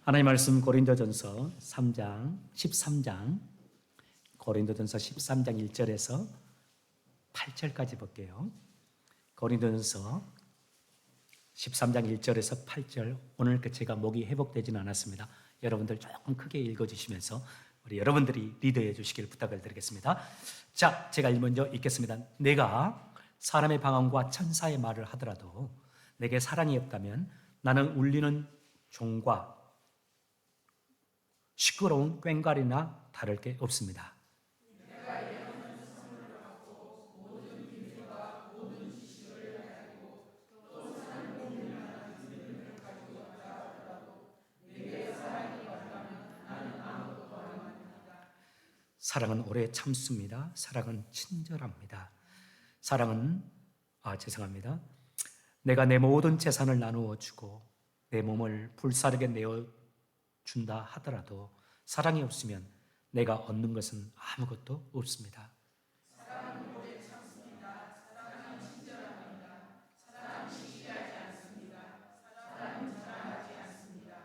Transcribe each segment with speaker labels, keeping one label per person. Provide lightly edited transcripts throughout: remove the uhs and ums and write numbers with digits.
Speaker 1: 하나님 말씀 고린도전서 3장 13장 고린도전서 13장 1절에서 8절까지 볼게요. 고린도전서 13장 1절에서 8절. 오늘 제가 목이 회복되지는 않았습니다. 여러분들 조금 크게 읽어주시면서 우리 여러분들이 리더해 주시길 부탁을 드리겠습니다. 자, 제가 먼저 읽겠습니다. 내가 사람의 방언과 천사의 말을 하더라도 내게 사랑이 없다면 나는 울리는 종과 시끄러운 꽹과리나 다를 게 없습니다. 사랑은 오래 참습니다. 사랑은 친절합니다. 사랑은 죄송합니다. 내가 내 모든 재산을 나누어 주고 내 몸을 불사르게 내어 준다 하더라도 사랑이 없으면 내가 얻는 것은 아무것도 없습니다. 사랑은 오래 참습니다. 사랑은 친절합니다. 사랑은 시기하지 않습니다. 사랑은 자랑하지 않습니다.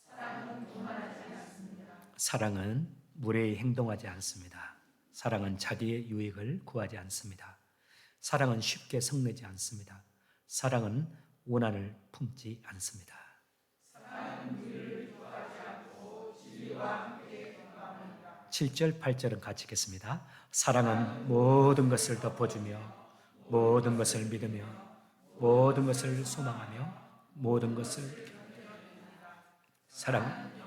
Speaker 1: 사랑은 교만하지 않습니다. 사랑은 무례히 행동하지 않습니다. 사랑은 자기의 유익을 구하지 않습니다. 사랑은 쉽게 성내지 않습니다. 사랑은 원한을 품지 않습니다. 사랑은 유익을 구하지 않고 진리와 함께 동감합니다. 7절, 8절은 같이 읽겠습니다. 사랑은 모든 것을 덮어주며 모든 것을 믿으며 모든 것을 소망하며 모든 것을 사랑은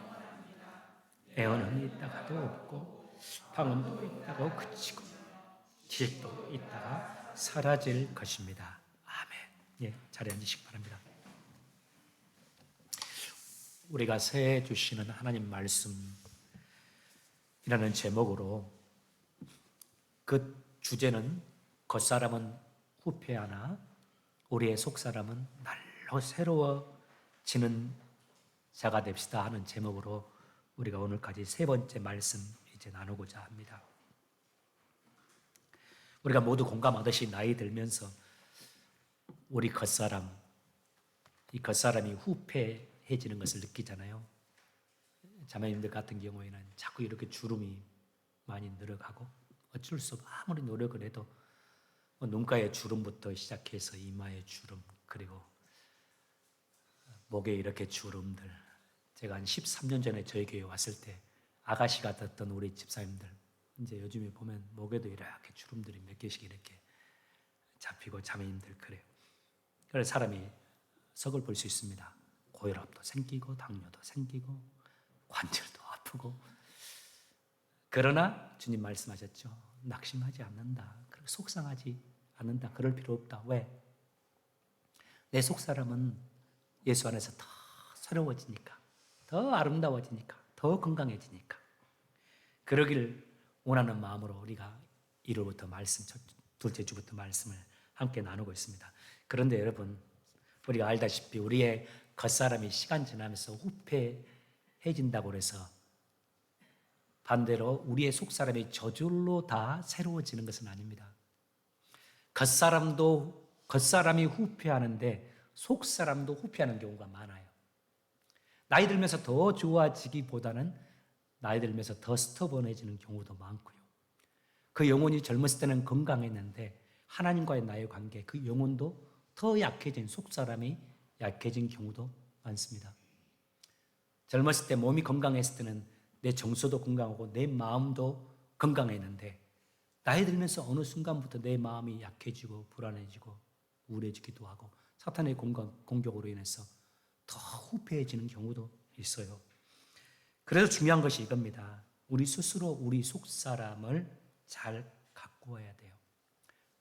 Speaker 1: 애원은 있다가도 없고 방언도 있다가 그치고 질도 있다가 사라질 것입니다. 아멘. 예, 자리에 앉으시기 바랍니다. 우리가 새해 주시는 하나님 말씀이라는 제목으로 그 주제는 겉사람은 후패하나 우리의 속사람은 날로 새로워지는 자가 됩시다 하는 제목으로 우리가 오늘까지 세 번째 말씀 이제 나누고자 합니다. 우리가 모두 공감하듯이 나이 들면서 우리 겉사람, 이 겉사람이 후패해지는 것을 느끼잖아요. 자매님들 같은 경우에는 자꾸 이렇게 주름이 많이 늘어가고 어쩔 수 없고 아무리 노력을 해도 눈가에 주름부터 시작해서 이마에 주름, 그리고 목에 이렇게 주름들. 제가 한 13년 전에 저희 교회 왔을 때 아가씨 같았던 우리 집사님들 이제 요즘에 보면 목에도 이렇게 주름들이 몇 개씩 이렇게 잡히고 자매님들 그래요. 그래서 사람이 석을 볼 수 있습니다. 고혈압도 생기고 당뇨도 생기고 관절도 아프고. 그러나 주님 말씀하셨죠. 낙심하지 않는다. 그리고 속상하지 않는다. 그럴 필요 없다. 왜? 내 속사람은 예수 안에서 더 새로워지니까, 더 아름다워지니까, 더 건강해지니까. 그러길 원하는 마음으로 우리가 1월부터 말씀, 둘째 주부터 말씀을 함께 나누고 있습니다. 그런데 여러분, 우리가 알다시피 우리의 겉사람이 시간 지나면서 후패해진다고 해서 반대로 우리의 속사람이 저절로 다 새로워지는 것은 아닙니다. 겉사람이 후패하는데 속사람도 후패하는 경우가 많아요. 나이 들면서 더 좋아지기보다는 나이 들면서 더 스터번해지는 경우도 많고요. 그 영혼이 젊었을 때는 건강했는데 하나님과의 나의 관계, 그 영혼도 더 약해진, 속사람이 약해진 경우도 많습니다. 젊었을 때 몸이 건강했을 때는 내 정서도 건강하고 내 마음도 건강했는데 나이 들면서 어느 순간부터 내 마음이 약해지고 불안해지고 우울해지기도 하고 사탄의 공격으로 인해서 더 후패해지는 경우도 있어요. 그래서 중요한 것이 이겁니다. 우리 스스로 우리 속사람을 잘 가꾸어야 돼요.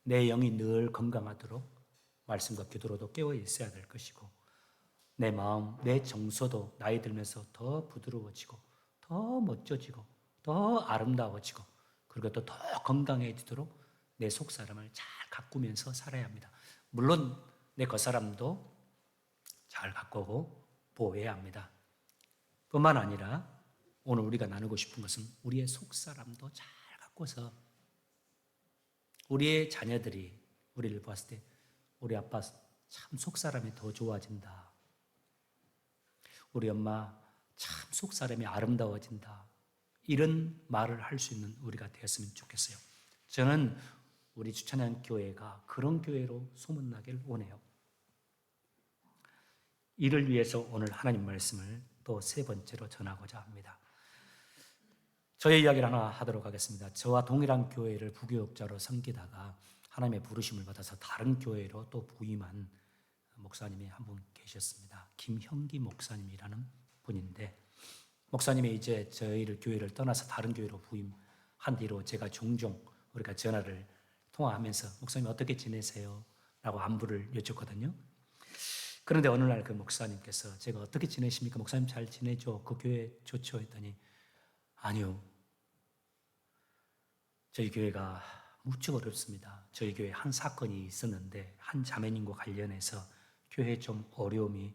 Speaker 1: 내 영이 늘 건강하도록 말씀과 기도로도 깨어 있어야 될 것이고 내 마음, 내 정서도 나이 들면서 더 부드러워지고 더 멋져지고 더 아름다워지고 그리고 또 더 건강해지도록 내 속사람을 잘 가꾸면서 살아야 합니다. 물론 내 겉사람도 잘 가꾸고 보호해야 합니다. 뿐만 아니라 오늘 우리가 나누고 싶은 것은 우리의 속사람도 잘 가꿔서 우리의 자녀들이 우리를 봤을 때 우리 아빠 참 속사람이 더 좋아진다. 우리 엄마 참 속사람이 아름다워진다. 이런 말을 할 수 있는 우리가 되었으면 좋겠어요. 저는 우리 주천양 교회가 그런 교회로 소문나길 원해요. 이를 위해서 오늘 하나님 말씀을 또 세 번째로 전하고자 합니다. 저의 이야기를 하나 하도록 하겠습니다. 저와 동일한 교회를 부교육자로 섬기다가 하나님의 부르심을 받아서 다른 교회로 또 부임한 목사님이 한 분 계셨습니다. 김형기 목사님이라는 분인데, 목사님이 이제 저희를 교회를 떠나서 다른 교회로 부임한 뒤로 제가 종종 우리가 전화를 통화하면서 목사님 어떻게 지내세요? 라고 안부를 여쭙거든요. 그런데 어느 날 그 목사님께서 제가 어떻게 지내십니까? 목사님 잘 지내죠? 그 교회 좋죠? 했더니 아니요. 저희 교회가 무척 어렵습니다. 저희 교회에 한 사건이 있었는데 한 자매님과 관련해서 교회에 좀 어려움이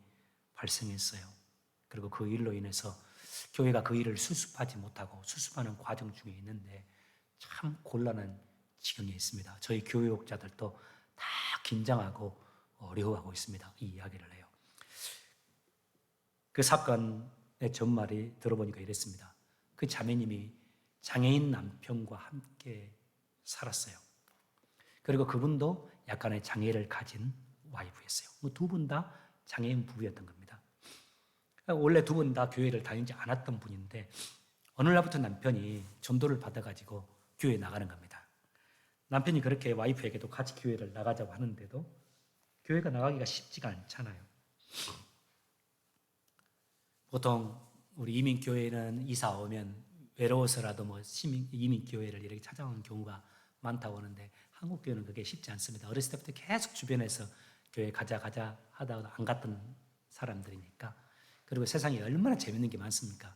Speaker 1: 발생했어요. 그리고 그 일로 인해서 교회가 그 일을 수습하지 못하고 수습하는 과정 중에 있는데 참 곤란한 지경에 있습니다. 저희 교육자들도 다 긴장하고 어려워하고 있습니다. 이 이야기를 해요. 그 사건의 전말이 들어보니까 이랬습니다. 그 자매님이 장애인 남편과 함께 살았어요. 그리고 그분도 약간의 장애를 가진 와이프였어요. 두 분 다 장애인 부부였던 겁니다. 원래 두 분 다 교회를 다니지 않았던 분인데 어느 날부터 남편이 전도를 받아가지고 교회에 나가는 겁니다. 남편이 그렇게 와이프에게도 같이 교회를 나가자고 하는데도 교회가 나가기가 쉽지가 않잖아요. 보통 우리 이민교회는 이사 오면 외로워서라도 이민교회를 이렇게 찾아오는 경우가 많다고 하는데 한국 교회는 그게 쉽지 않습니다. 어렸을 때부터 계속 주변에서 교회 가자 하다가 안 갔던 사람들이니까. 그리고 세상에 얼마나 재밌는 게 많습니까?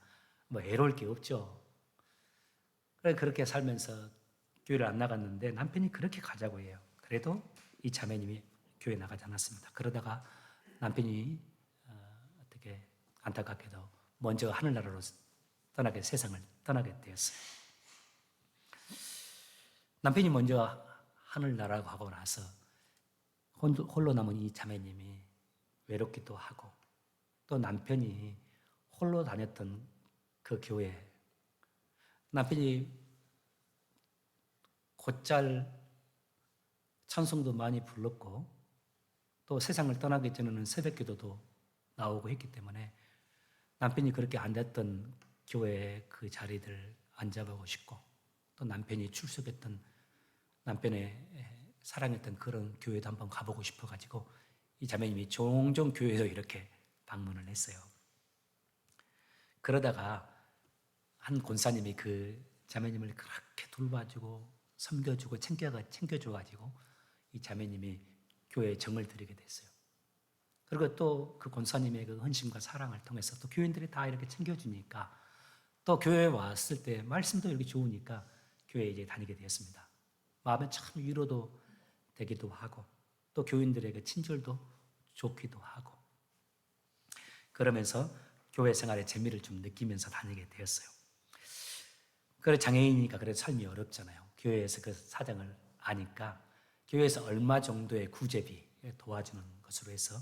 Speaker 1: 뭐 애로울 게 없죠. 그렇게 살면서 교회를 안 나갔는데 남편이 그렇게 가자고 해요. 그래도 이 자매님이 교회 나가지 않았습니다. 그러다가 남편이 어떻게 안타깝게도 먼저 하늘나라로 세상을 떠나게 되었어요. 남편이 먼저 하늘나라고 하고 나서 홀로 남은 이 자매님이 외롭기도 하고 또 남편이 홀로 다녔던 그 교회, 남편이 곧잘 찬송도 많이 불렀고 또 세상을 떠나기 전에는 새벽기도도 나오고 했기 때문에 남편이 그렇게 앉았던 교회의 그 자리들 앉아보고 싶고 또 남편이 출석했던 남편의 사랑했던 그런 교회도 한번 가보고 싶어가지고 이 자매님이 종종 교회도 이렇게 방문을 했어요. 그러다가 한 권사님이 그 자매님을 그렇게 돌봐주고 섬겨주고 챙겨줘가지고 이 자매님이 교회에 정을 들이게 됐어요. 그리고 또 그 권사님의 그 헌신과 사랑을 통해서 또 교인들이 다 이렇게 챙겨주니까 또 교회에 왔을 때 말씀도 이렇게 좋으니까 교회에 이제 다니게 되었습니다. 마음에 참 위로도 되기도 하고 또 교인들에게 친절도 좋기도 하고 그러면서 교회 생활의 재미를 좀 느끼면서 다니게 되었어요. 그래 장애인이니까 그래도 삶이 어렵잖아요. 교회에서 그 사정을 아니까 교회에서 얼마 정도의 구제비 도와주는 것으로 해서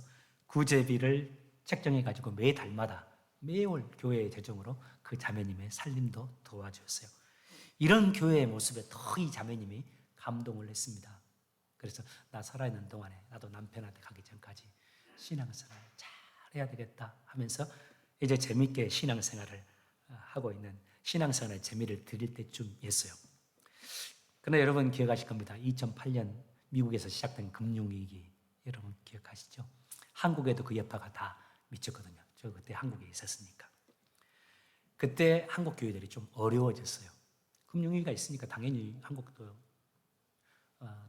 Speaker 1: 구제비를 책정해 가지고 매달마다 매월 교회의 재정으로 그 자매님의 살림도 도와주었어요. 이런 교회의 모습에 더 이 자매님이 감동을 했습니다. 그래서 나 살아있는 동안에 나도 남편한테 가기 전까지 신앙생활을 잘 해야 되겠다 하면서 이제 재밌게 신앙생활을 하고 있는 신앙생활의 재미를 드릴 때쯤이었어요. 그런데 여러분 기억하실 겁니다. 2008년 미국에서 시작된 금융위기 여러분 기억하시죠? 한국에도 그 여파가 다 미쳤거든요. 저 그때 한국에 있었으니까. 그때 한국 교회들이 좀 어려워졌어요. 금융위기가 있으니까 당연히 한국도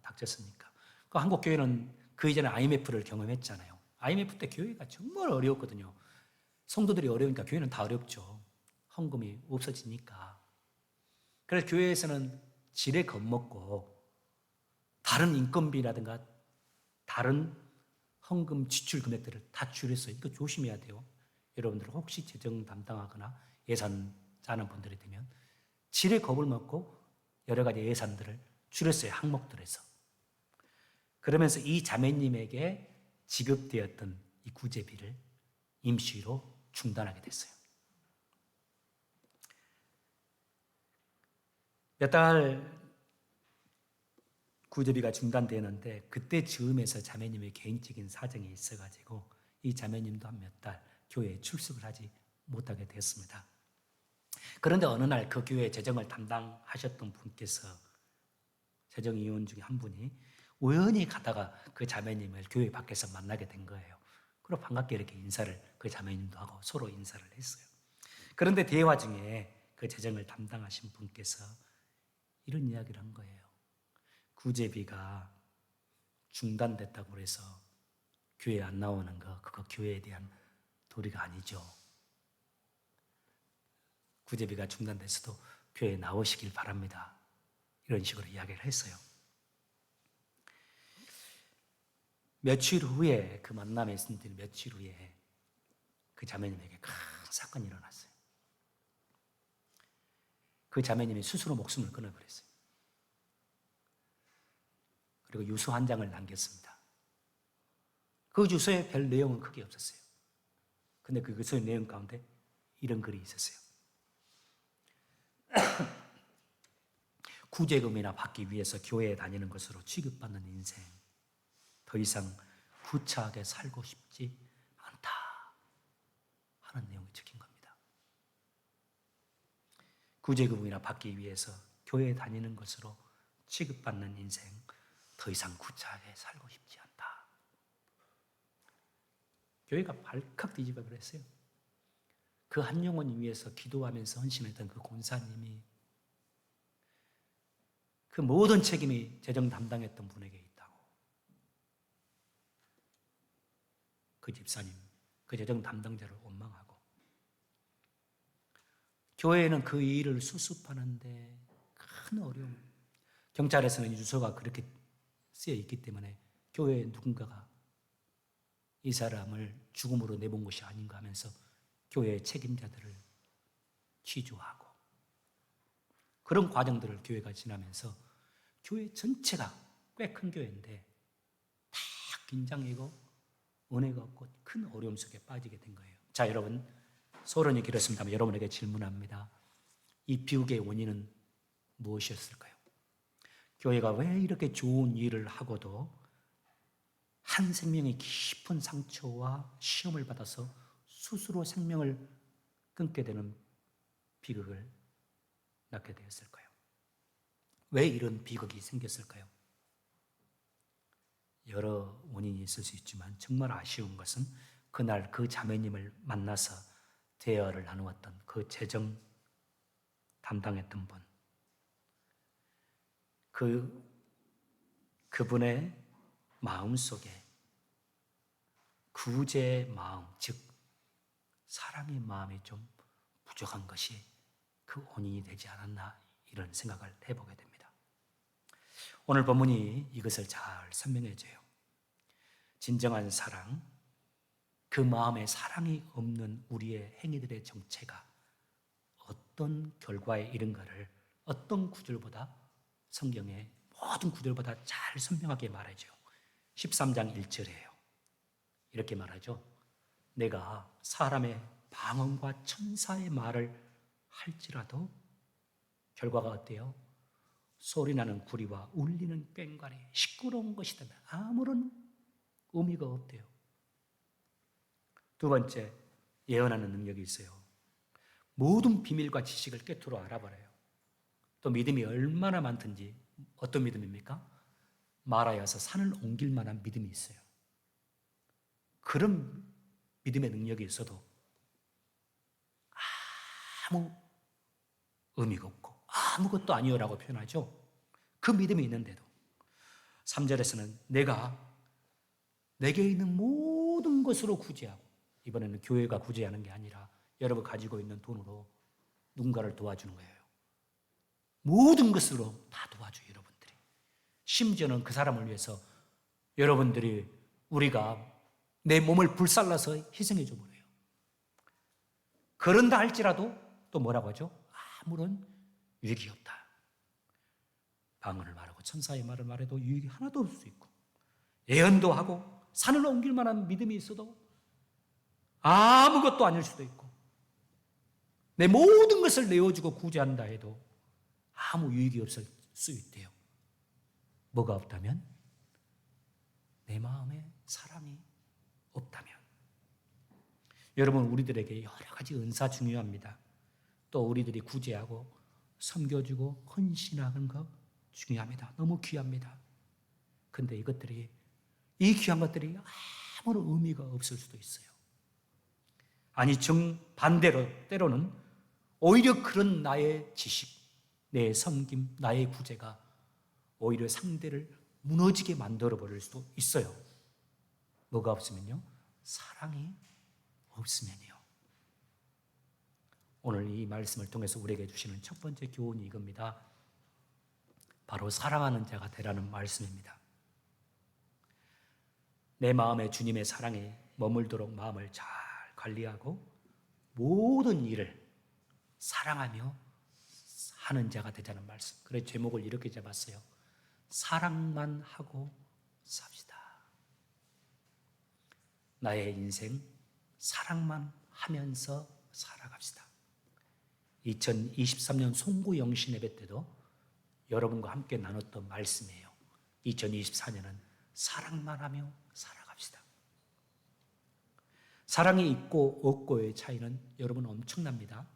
Speaker 1: 닥쳤으니까. 그 한국 교회는 그 이전에 IMF를 경험했잖아요. IMF 때 교회가 정말 어려웠거든요. 성도들이 어려우니까 교회는 다 어렵죠. 헌금이 없어지니까. 그래서 교회에서는 지레 겁먹고 다른 인건비라든가 다른 헌금 지출 금액들을 다 줄였어요. 이거 조심해야 돼요. 여러분들 혹시 재정 담당하거나 예산 짜는 분들이 되면 지레 겁을 먹고 여러 가지 예산들을 줄였어요. 항목들에서. 그러면서 이 자매님에게 지급되었던 이 구제비를 임시로 중단하게 됐어요. 몇 달 구제비가 중단되는데 그때 즈음에서 자매님의 개인적인 사정이 있어가지고 이 자매님도 한 몇 달 교회에 출석을 하지 못하게 됐습니다. 그런데 어느 날 그 교회 재정을 담당하셨던 분께서 재정위원 중에 한 분이 우연히 가다가 그 자매님을 교회 밖에서 만나게 된 거예요. 그리고 반갑게 이렇게 인사를 그 자매님도 하고 서로 인사를 했어요. 그런데 대화 중에 그 재정을 담당하신 분께서 이런 이야기를 한 거예요. 구제비가 중단됐다고 해서 교회 안 나오는 거 그거 교회에 대한 도리가 아니죠. 구제비가 중단됐어도 교회에 나오시길 바랍니다. 이런 식으로 이야기를 했어요. 며칠 후에 그 만남에 있은 며칠 후에 그 자매님에게 큰 사건이 일어났어요. 그 자매님이 스스로 목숨을 끊어버렸어요. 그리고 유서 한 장을 남겼습니다. 그 유서에 별 내용은 크게 없었어요. 근데 그 유서의 내용 가운데 이런 글이 있었어요. 구제금이나 받기 위해서 교회에 다니는 것으로 취급받는 인생, 더 이상 구차하게 살고 싶지 않다 하는 내용이 적힌 겁니다. 구제금이나 받기 위해서 교회에 다니는 것으로 취급받는 인생, 더 이상 구차하게 살고 싶지 않다. 교회가 발칵 뒤집어 버렸어요. 그 한 영혼을 위해서 기도하면서 헌신했던 그 권사님이 그 모든 책임이 재정 담당했던 분에게 있다고. 그 집사님, 그 재정 담당자를 원망하고 교회에는 그 일을 수습하는데 큰 어려움. 경찰에서는 유서가 그렇게 쓰여 있기 때문에 교회에 누군가가 이 사람을 죽음으로 내본 것이 아닌가 하면서 교회의 책임자들을 취조하고 그런 과정들을 교회가 지나면서 교회 전체가 꽤 큰 교회인데 다 긴장이고 은혜가 없고 큰 어려움 속에 빠지게 된 거예요. 자, 여러분, 소론이 길었습니다만 여러분에게 질문합니다. 이 비극의 원인은 무엇이었을까요? 교회가 왜 이렇게 좋은 일을 하고도 한 생명의 깊은 상처와 시험을 받아서 스스로 생명을 끊게 되는 비극을 낳게 되었을까요? 왜 이런 비극이 생겼을까요? 여러 원인이 있을 수 있지만 정말 아쉬운 것은 그날 그 자매님을 만나서 대화를 나누었던 그 재정 담당했던 분, 그분의 마음속에 구제의 마음, 즉 사랑의 마음이 좀 부족한 것이 그 원인이 되지 않았나 이런 생각을 해보게 됩니다. 오늘 본문이 이것을 잘 설명해 줘요. 진정한 사랑, 그 마음에 사랑이 없는 우리의 행위들의 정체가 어떤 결과에 이른가를 어떤 구절보다 성경의 모든 구절보다 잘 선명하게 말해줘요. 13장 1절이에요. 이렇게 말하죠. 내가 사람의 방언과 천사의 말을 할지라도 결과가 어때요? 소리나는 구리와 울리는 꽹과리, 시끄러운 것이다. 아무런 의미가 없대요. 두 번째, 예언하는 능력이 있어요. 모든 비밀과 지식을 꿰뚫어 알아버려요. 또 믿음이 얼마나 많든지 어떤 믿음입니까? 말하여서 산을 옮길 만한 믿음이 있어요. 그런 믿음의 능력이 있어도 아무 의미가 없고 아무것도 아니요라고 표현하죠. 그 믿음이 있는데도 3절에서는 내게 있는 모든 것으로 구제하고, 이번에는 교회가 구제하는 게 아니라 여러분 가지고 있는 돈으로 누군가를 도와주는 거예요. 모든 것으로 다 도와줘요, 여러분들이. 심지어는 그 사람을 위해서 여러분들이 우리가 내 몸을 불살라서 희생해 줘버려요. 그런다 할지라도 또 뭐라고 하죠? 아무런 유익이 없다. 방언을 말하고 천사의 말을 말해도 유익이 하나도 없을 수 있고, 예언도 하고 산을 옮길 만한 믿음이 있어도 아무것도 아닐 수도 있고, 내 모든 것을 내어주고 구제한다 해도 아무 유익이 없을 수 있대요. 뭐가 없다면? 내 마음에 사랑이 없다면. 여러분, 우리들에게 여러 가지 은사 중요합니다. 또 우리들이 구제하고 섬겨주고 헌신하는 거 중요합니다. 너무 귀합니다. 근데 이 귀한 것들이 아무런 의미가 없을 수도 있어요. 아니, 정반대로 때로는 오히려 그런 나의 지식, 내 섬김, 나의 구제가 오히려 상대를 무너지게 만들어 버릴 수도 있어요. 뭐가 없으면요? 사랑이 없으면요. 오늘 이 말씀을 통해서 우리에게 주시는 첫 번째 교훈이 이겁니다. 바로 사랑하는 자가 되라는 말씀입니다. 내 마음에 주님의 사랑에 머물도록 마음을 잘 관리하고 모든 일을 사랑하며 하는 자가 되자는 말씀. 그래서 제목을 이렇게 잡았어요. 사랑만 하고 삽시다. 나의 인생 사랑만 하면서 살아갑시다. 2023년 송구 영신 예배 때도 여러분과 함께 나눴던 말씀이에요. 2024년은 사랑만 하며 살아갑시다. 사랑이 있고 없고의 차이는 여러분 엄청납니다.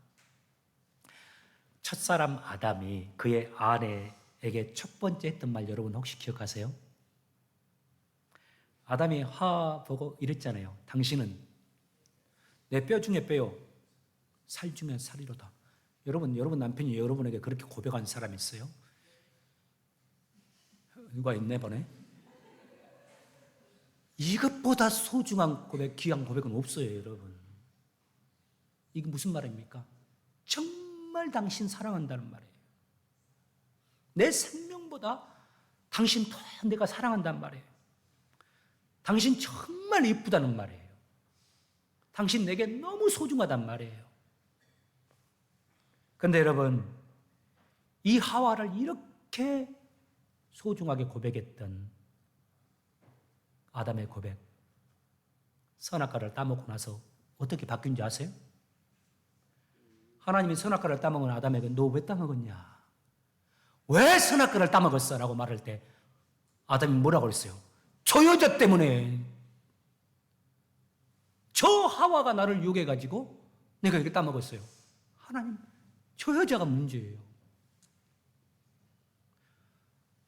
Speaker 1: 첫사람 아담이 그의 아내에게 첫 번째 했던 말 여러분 혹시 기억하세요? 아담이 하와 보고 이랬잖아요. 당신은 내 뼈 중에 뼈요, 살 중에 살이로다. 여러분 남편이 여러분에게 그렇게 고백한 사람 있어요? 누가 있네 보네. 이것보다 소중한 고백, 귀한 고백은 없어요, 여러분. 이게 무슨 말입니까? 정말 당신 사랑한다는 말이에요. 내 생명보다 당신 더 내가 사랑한다는 말이에요. 당신 정말 예쁘다는 말이에요. 당신 내게 너무 소중하단 말이에요. 그런데 여러분, 이 하와를 이렇게 소중하게 고백했던 아담의 고백, 선악과를 따먹고 나서 어떻게 바뀐 줄 아세요? 하나님이 선악과를 따먹은 아담에게 너 왜 따먹었냐? 왜 선악과를 따먹었어? 라고 말할 때 아담이 뭐라고 했어요? 저 여자 때문에, 저 하와가 나를 유혹해가지고 내가 이렇게 따먹었어요. 하나님, 저 여자가 문제예요.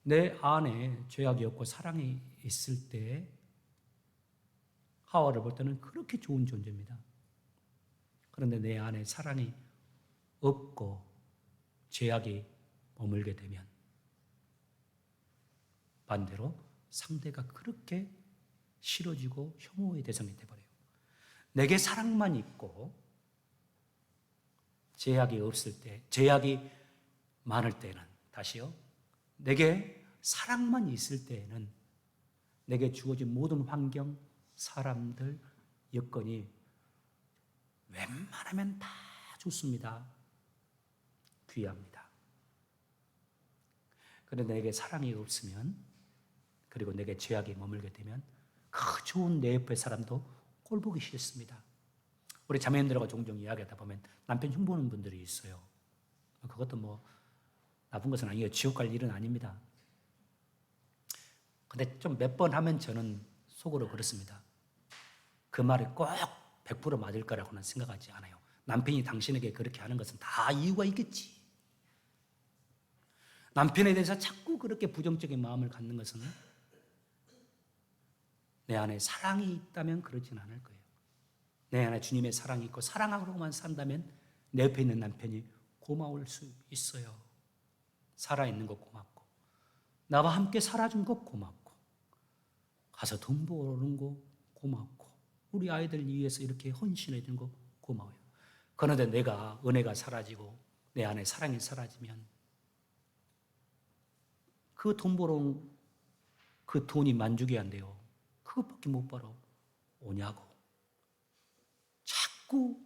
Speaker 1: 내 안에 죄악이 없고 사랑이 있을 때 하와를 볼 때는 그렇게 좋은 존재입니다. 그런데 내 안에 사랑이 없고 죄악이 머물게 되면 반대로 상대가 그렇게 싫어지고 혐오의 대상이 되어버려요. 내게 사랑만 있고 죄악이 없을 때, 죄악이 많을 때는, 다시요, 내게 사랑만 있을 때에는 내게 주어진 모든 환경, 사람들, 여건이 웬만하면 다 좋습니다. 귀합니다. 그런데 내게 사랑이 없으면, 그리고 내게 죄악이 머물게 되면 그 좋은 내 옆의 사람도 꼴보기 싫습니다. 우리 자매님들하고 종종 이야기하다 보면 남편 흉보는 분들이 있어요. 그것도 뭐 나쁜 것은 아니에요. 지옥 갈 일은 아닙니다. 근데 좀 몇 번 하면 저는 속으로 그렇습니다. 그 말이 꼭 100% 맞을 거라고는 생각하지 않아요. 남편이 당신에게 그렇게 하는 것은 다 이유가 있겠지. 남편에 대해서 자꾸 그렇게 부정적인 마음을 갖는 것은 내 안에 사랑이 있다면 그러진 않을 거예요. 내 안에 주님의 사랑이 있고 사랑하고만 산다면 내 옆에 있는 남편이 고마울 수 있어요. 살아있는 것 고맙고, 나와 함께 살아준 것 고맙고, 가서 돈 벌는 거 고맙고, 우리 아이들 위해서 이렇게 헌신해 준 거 고마워요. 그런데 내가 은혜가 사라지고 내 안에 사랑이 사라지면 그 돈 벌어온 그 돈이 만족이 안 돼요. 그것밖에 못 벌어 오냐고. 자꾸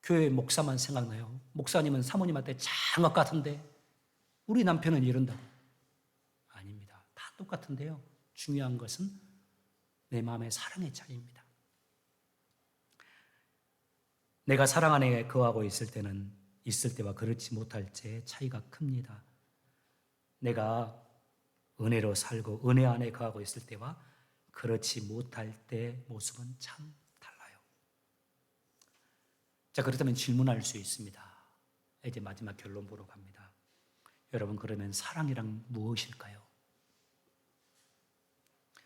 Speaker 1: 교회 목사만 생각나요. 목사님은 사모님한테 장악 같은데 우리 남편은 이런다고. 아닙니다. 다 똑같은데요. 중요한 것은 내 마음의 사랑의 차이입니다. 내가 사랑 안에 거하고 있을 때는 있을 때와 그렇지 못할 때 차이가 큽니다. 내가 은혜로 살고 은혜 안에 거하고 있을 때와 그렇지 못할 때 모습은 참 달라요. 자, 그렇다면 질문할 수 있습니다. 이제 마지막 결론 보러 갑니다. 여러분, 그러면 사랑이란 무엇일까요?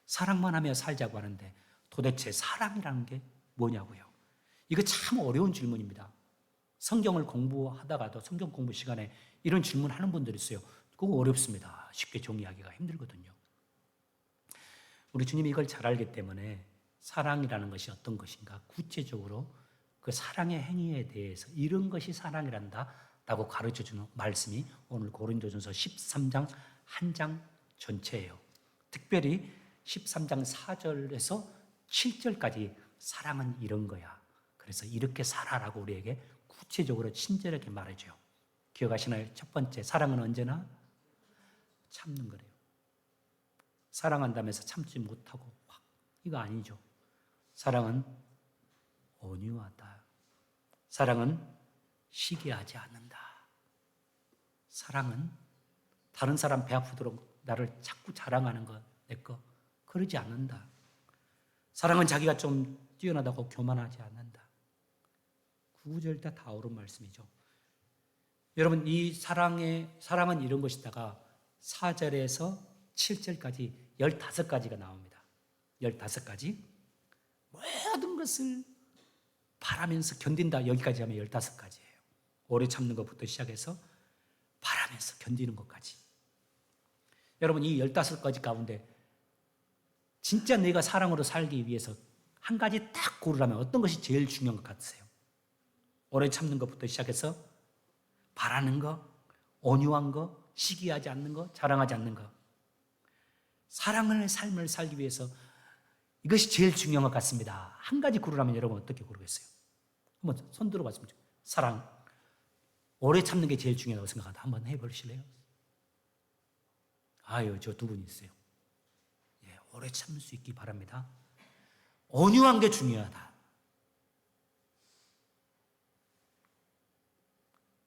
Speaker 1: 사랑만 하며 살자고 하는데 도대체 사랑이라는 게 뭐냐고요? 이거 참 어려운 질문입니다. 성경을 공부하다가도 성경 공부 시간에 이런 질문 하는 분들이 있어요. 그거 어렵습니다. 쉽게 정의하기가 힘들거든요. 우리 주님이 이걸 잘 알기 때문에 사랑이라는 것이 어떤 것인가 구체적으로 그 사랑의 행위에 대해서 이런 것이 사랑이란다 라고 가르쳐주는 말씀이 오늘 고린도전서 13장 한 장 전체예요. 특별히 13장 4절에서 7절까지 사랑은 이런 거야. 그래서 이렇게 살아라고 우리에게 구체적으로 친절하게 말해줘요. 기억하시나요? 첫 번째, 사랑은 언제나 참는 거래요. 사랑한다면서 참지 못하고 확, 이거 아니죠. 사랑은 온유하다. 사랑은 시기하지 않는다. 사랑은 다른 사람 배 아프도록 나를 자꾸 자랑하는 것, 내 거, 그러지 않는다. 사랑은 자기가 좀 뛰어나다고 교만하지 않는다. 9절 다 옳은 말씀이죠. 여러분, 이 사랑은 이런 것이다가 4절에서 7절까지 15가지가 나옵니다. 15가지. 모든 것을 바라면서 견딘다. 여기까지 하면 15가지예요. 오래 참는 것부터 시작해서 바라면서 견디는 것까지. 여러분, 이 15가지 가운데 진짜 내가 사랑으로 살기 위해서 한 가지 딱 고르라면 어떤 것이 제일 중요한 것 같으세요? 오래 참는 것부터 시작해서 바라는 거, 온유한 거, 시기하지 않는 거, 자랑하지 않는 거. 사랑의 삶을 살기 위해서 이것이 제일 중요한 것 같습니다. 한 가지 고르라면 여러분 어떻게 고르겠어요? 한번 손 들어봤으면 좋겠어요. 사랑. 오래 참는 게 제일 중요하다고 생각한다. 한번 해보실래요? 아유, 저 두 분이 있어요. 예, 오래 참을 수 있기 바랍니다. 온유한 게 중요하다.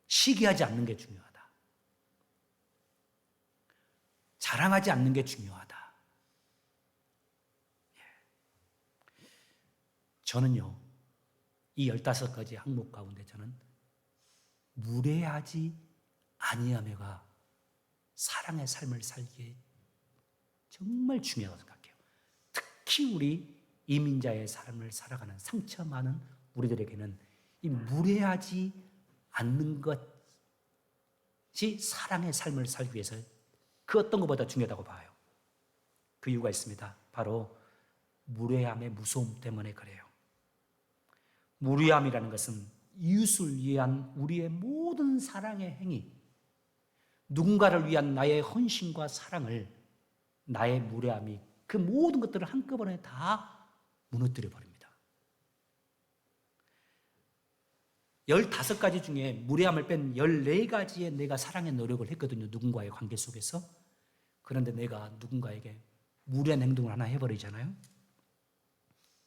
Speaker 1: 시기하지 않는 게 중요하다. 자랑하지 않는 게 중요하다. 예. 저는요, 이 15가지 항목 가운데 저는 무례하지 아니하며가 사랑의 삶을 살기에 정말 중요하다고 생각해요. 특히 우리 이민자의 삶을 살아가는 상처 많은 우리들에게는 이 무례하지 않는 것이 사랑의 삶을 살기 위해서 그 어떤 것보다 중요하다고 봐요. 그 이유가 있습니다. 바로 무례함의 무서움 때문에 그래요. 무례함이라는 것은 이웃을 위한 우리의 모든 사랑의 행위, 누군가를 위한 나의 헌신과 사랑을 나의 무례함이 그 모든 것들을 한꺼번에 다 무너뜨려 버립니다. 15가지 중에 무례함을 뺀 14가지의 내가 사랑의 노력을 했거든요. 누군가의 관계 속에서. 그런데 내가 누군가에게 무례한 행동을 하나 해버리잖아요.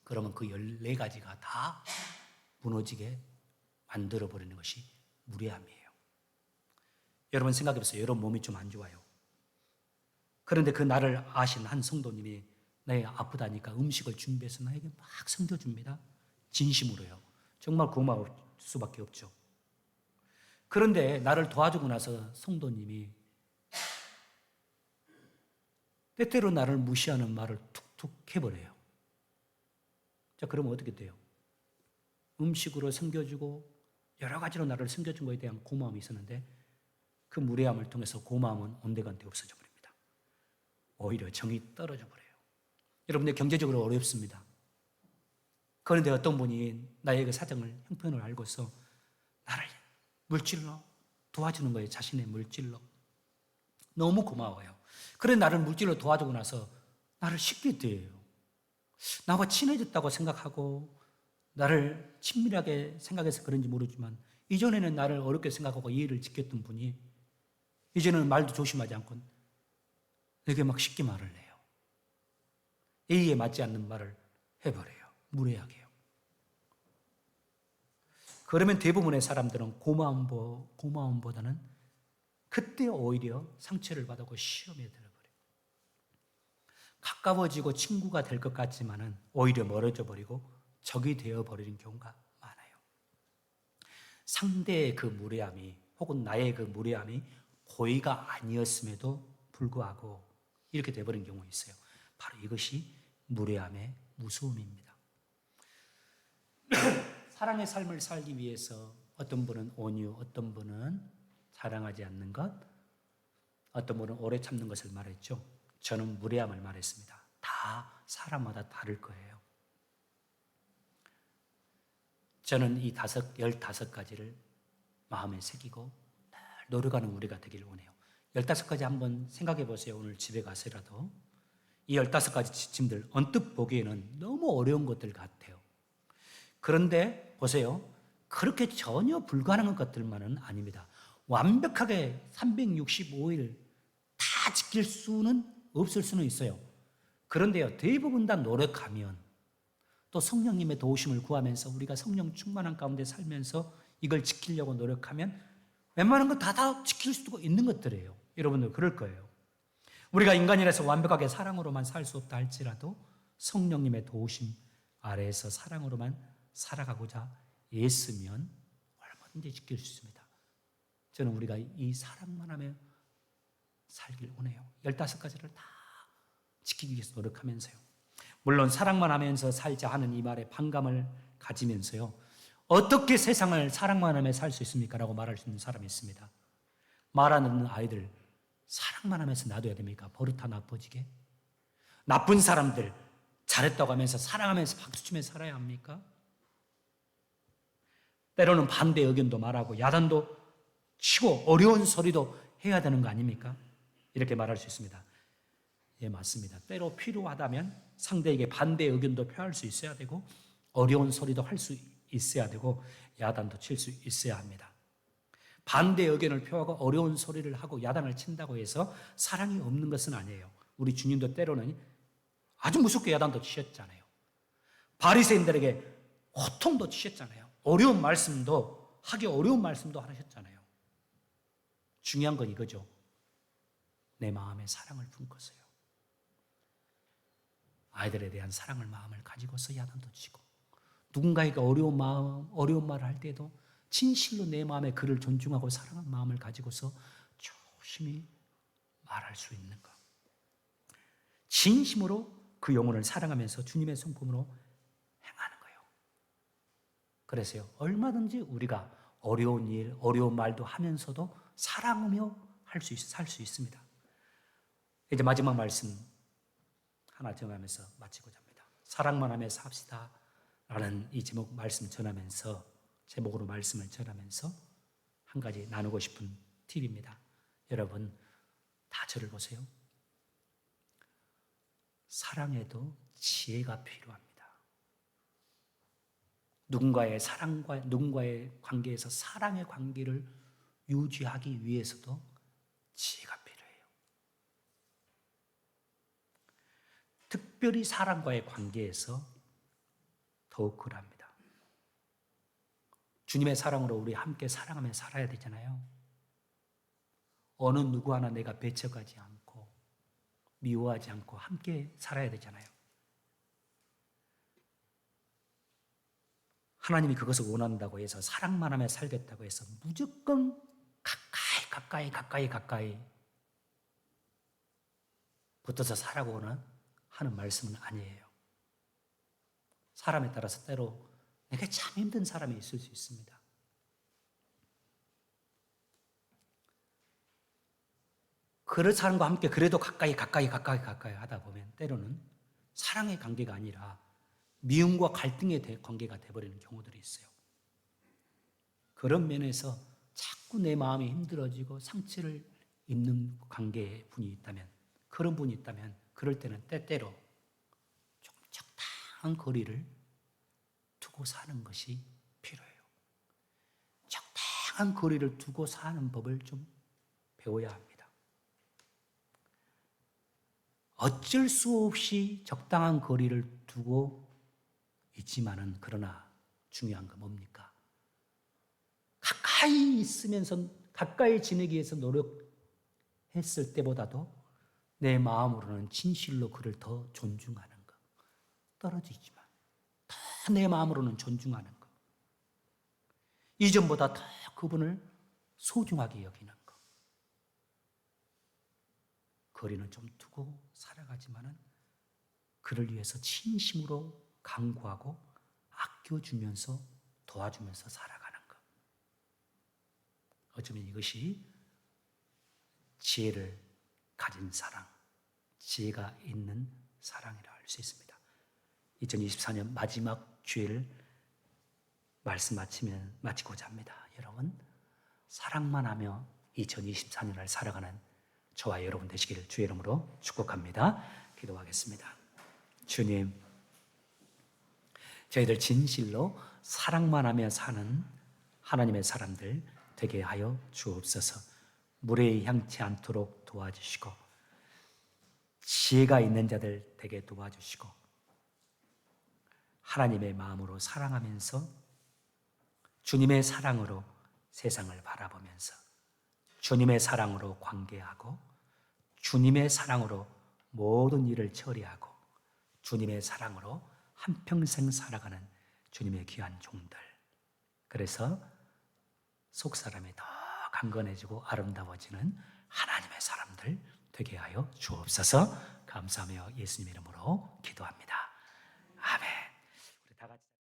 Speaker 1: 그러면 그 14가지가 다 무너지게 만들어버리는 것이 무례함이에요. 여러분 생각해보세요. 여러분 몸이 좀 안 좋아요. 그런데 그 나를 아신 한 성도님이 내가 아프다니까 음식을 준비해서 나에게 막 섬겨줍니다. 진심으로요. 정말 고마울 수밖에 없죠. 그런데 나를 도와주고 나서 성도님이 때때로 나를 무시하는 말을 툭툭 해버려요. 자, 그러면 어떻게 돼요? 음식으로 섬겨주고 여러 가지로 나를 섬겨준 것에 대한 고마움이 있었는데 그 무례함을 통해서 고마움은 온데간데 없어져 버립니다. 오히려 정이 떨어져 버려요. 여러분들 경제적으로 어렵습니다. 그런데 어떤 분이 나의 그 사정을 형편을 알고서 나를 물질로 도와주는 거예요. 자신의 물질로. 너무 고마워요. 그래 나를 물질로 도와주고 나서 나를 쉽게 대해요. 나와 친해졌다고 생각하고 나를 친밀하게 생각해서 그런지 모르지만 이전에는 나를 어렵게 생각하고 예의를 지켰던 분이 이제는 말도 조심하지 않고 내게 막 쉽게 말을 해요. 예의에 맞지 않는 말을 해버려요. 무례하게요. 그러면 대부분의 사람들은 고마움보다는 그때 오히려 상처를 받고 시험에 들어버려요. 가까워지고 친구가 될 것 같지만은 오히려 멀어져 버리고 적이 되어버리는 경우가 많아요. 상대의 그 무례함이 혹은 나의 그 무례함이 고의가 아니었음에도 불구하고 이렇게 되어버린 경우가 있어요. 바로 이것이 무례함의 무서움입니다. 사랑의 삶을 살기 위해서 어떤 분은 온유, 어떤 분은 사랑하지 않는 것, 어떤 분은 오래 참는 것을 말했죠. 저는 무례함을 말했습니다. 다 사람마다 다를 거예요. 저는 이 15가지를 마음에 새기고 늘 노력하는 우리가 되기를 원해요. 15가지 한번 생각해 보세요. 오늘 집에 가서라도. 이 15가지 지침들 언뜻 보기에는 너무 어려운 것들 같아요. 그런데 보세요. 그렇게 전혀 불가능한 것들만은 아닙니다. 완벽하게 365일 다 지킬 수는 없을 수는 있어요. 그런데요, 대부분 다 노력하면 또 성령님의 도우심을 구하면서 우리가 성령 충만한 가운데 살면서 이걸 지키려고 노력하면 웬만한 거 다 지킬 수도 있는 것들이에요. 여러분들 그럴 거예요. 우리가 인간이라서 완벽하게 사랑으로만 살 수 없다 할지라도 성령님의 도우심 아래에서 사랑으로만 살아가고자 애쓰면 얼마든지 지킬 수 있습니다. 저는 우리가 이 사랑만 하며 살길 원해요. 15가지를 다 지키기 위해서 노력하면서요. 물론 사랑만 하면서 살자 하는 이 말에 반감을 가지면서요. 어떻게 세상을 사랑만 하며 살 수 있습니까? 라고 말할 수 있는 사람이 있습니다. 말하는 아이들 사랑만 하면서 놔둬야 됩니까? 버릇 하나 퍼지게? 나쁜 사람들 잘했다고 하면서 사랑하면서 박수치며 살아야 합니까? 때로는 반대 의견도 말하고 야단도 치고 어려운 소리도 해야 되는 거 아닙니까? 이렇게 말할 수 있습니다. 예, 맞습니다. 때로 필요하다면 상대에게 반대 의견도 표할 수 있어야 되고 어려운 소리도 할 수 있어야 되고 야단도 칠 수 있어야 합니다. 반대 의견을 표하고 어려운 소리를 하고 야단을 친다고 해서 사랑이 없는 것은 아니에요. 우리 주님도 때로는 아주 무섭게 야단도 치셨잖아요. 바리새인들에게 호통도 치셨잖아요. 어려운 말씀도 하기 어려운 말씀도 하셨잖아요. 중요한 건 이거죠. 내 마음에 사랑을 품고서요. 아이들에 대한 사랑을 마음을 가지고서 야단도 치고 누군가에게 어려운 말을 할 때도 진실로 내 마음에 그를 존중하고 사랑하는 마음을 가지고서 조심히 말할 수 있는 것. 진심으로 그 영혼을 사랑하면서 주님의 성품으로 행하는 거예요. 그래서요, 얼마든지 우리가 어려운 일, 어려운 말도 하면서도 사랑하며 살 수 있습니다. 이제 마지막 말씀 하나 정하면서 마치고자 합니다. 사랑만 하며 삽시다 라는 이 제목 말씀 전하면서 제목으로 말씀을 전하면서 한 가지 나누고 싶은 팁입니다. 여러분 다 저를 보세요. 사랑에도 지혜가 필요합니다. 누군가의 관계에서 사랑의 관계를 유지하기 위해서도 지혜가 필요해요. 특별히 사랑과의 관계에서 더욱 그럽니다. 주님의 사랑으로 우리 함께 사랑하며 살아야 되잖아요. 어느 누구 하나 내가 배척하지 않고 미워하지 않고 함께 살아야 되잖아요. 하나님이 그것을 원한다고 해서 사랑만 하며 살겠다고 해서 무조건 가까이 붙어서 살아고는 하는 말씀은 아니에요. 사람에 따라서 때로 내가 참 힘든 사람이 있을 수 있습니다. 그런 사람과 함께 그래도 가까이 하다 보면 때로는 사랑의 관계가 아니라 미움과 갈등의 관계가 되어버리는 경우들이 있어요. 그런 면에서 자꾸 내 마음이 힘들어지고 상처를 입는 관계의 분이 있다면, 그런 분이 있다면 그럴 때는 때때로 좀 적당한 거리를 두고 사는 것이 필요해요. 적당한 거리를 두고 사는 법을 좀 배워야 합니다. 어쩔 수 없이 적당한 거리를 두고 있지만은 그러나 중요한 건 뭡니까? 가까이 있으면서 가까이 지내기 위해서 노력했을 때보다도 내 마음으로는 진실로 그를 더 존중하는 것. 떨어지지만 더 내 마음으로는 존중하는 것. 이전보다 더 그분을 소중하게 여기는 것. 거리는 좀 두고 살아가지만은 그를 위해서 진심으로 간구하고 아껴주면서 도와주면서 살아가는 것. 어쩌면 이것이 지혜를 가진 사랑, 지혜가 있는 사랑이라 할 수 있습니다. 2024년 마지막 주일을 말씀 마치고자 합니다. 여러분, 사랑만 하며 2024년을 살아가는 저와 여러분 되시기를 주의 이름으로 축복합니다. 기도하겠습니다. 주님, 저희들 진실로 사랑만 하며 사는 하나님의 사람들 되게 하여 주옵소서. 물에 향치 않도록 도와주시고 지혜가 있는 자들 되게 도와주시고 하나님의 마음으로 사랑하면서 주님의 사랑으로 세상을 바라보면서 주님의 사랑으로 관계하고 주님의 사랑으로 모든 일을 처리하고 주님의 사랑으로 한평생 살아가는 주님의 귀한 종들. 그래서 속사람이 더 강건해지고 아름다워지는 하나님의 사람들 되게 하여 주옵소서. 감사하며 예수님 이름으로 기도합니다.